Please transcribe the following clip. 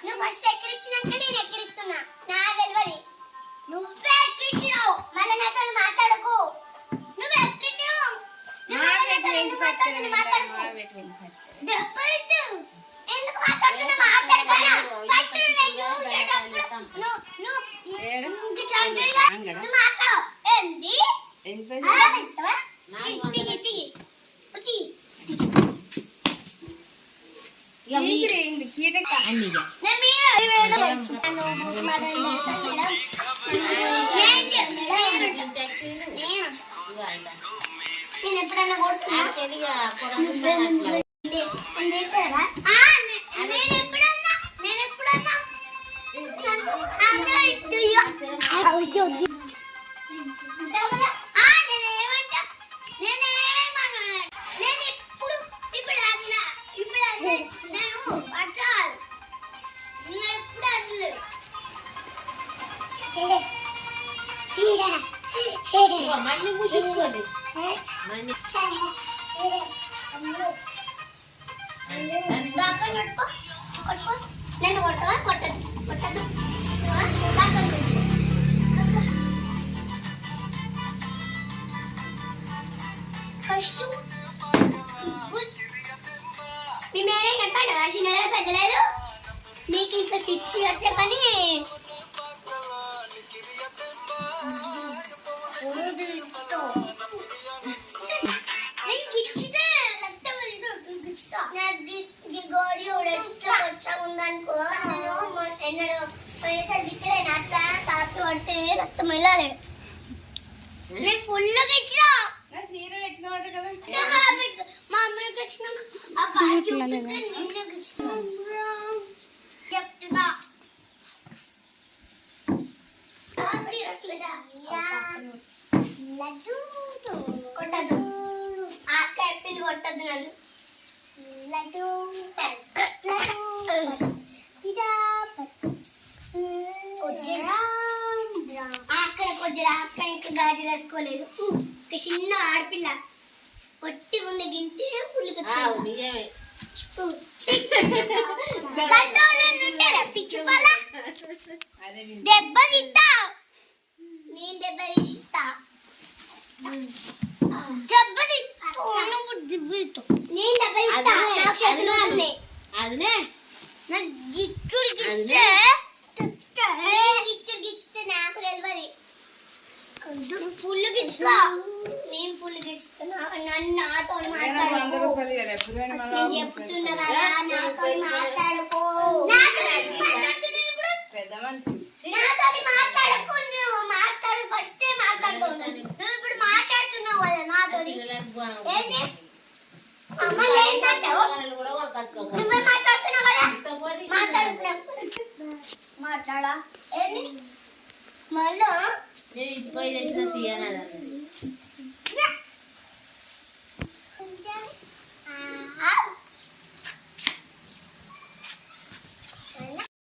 నువ్వు ఫస్ట్ ఎక్కిరించినాక నేను ఎక్కిరిస్తున్నా నాకు తెలియదు నువ్వే ఎక్కిరించినావు మళ్ళీ నాతో మాట్లాడకు నువ్వు ఎక్కిరినావు ఎందుకు మాట్లాడుతున్నా మాట్లాడకు ఎందుకు మాట్లాడుతున్నా మాట్లాడకనా ఫస్ట్ నేను చూసేటప్పుడు నువ్వు మాట్లాడు ఏంది నేను ఎప్పుడన్నా నేను కొట్టవా కొట్టదు కొట్టదు ఫస్ట్ మీ మేరే చెప్పండి రాసినదే పెద్దలేదు నీకు ఇంకా 6 years పని రక్తం వెళ్ళాలి నేను ఫుల్ ఇచ్చిన మా అమ్మకి చెప్తున్నా కొట్టదు అక్క చెప్పింది కొట్టద్దు నన్ను లడ్డు అక్క ఇంకా గాజులు వేసుకోలేదు చిన్న ఆడపిల్ల పొట్టి ఉంది గింతే పుల్లు దెబ్బ తింటా నేను దెబ్బ తీస్తా దెబ్బ తింటా నేను దెబ్బ తింటా అదనే నాకు గిచ్చుడు గిచ్చితే గిచ్చుడు గిచ్చితే నాకు తెలియదు ఫుల్ గిచ్చుతా నేను ఫుల్ గిస్తున్నా నన్ను నాతో మాట్లాడుకో నేను చెప్తున్నా కదా నాతో మాట్లాడుకో నాతో మాట్లాడుకో నువ్వు మాట్లాడు ఫస్ట్ మాట్లాడుతున్నావు నువ్వు ఇప్పుడు మాట్లాడుతున్నావు కదా నాతో ఏంటి అమ్మ లేదంటావు నువ్వే మాట్లాడుతున్నావు కదా మాట్లాడుతున్నావు మాట్లాడా ఏంటి మళ్ళీ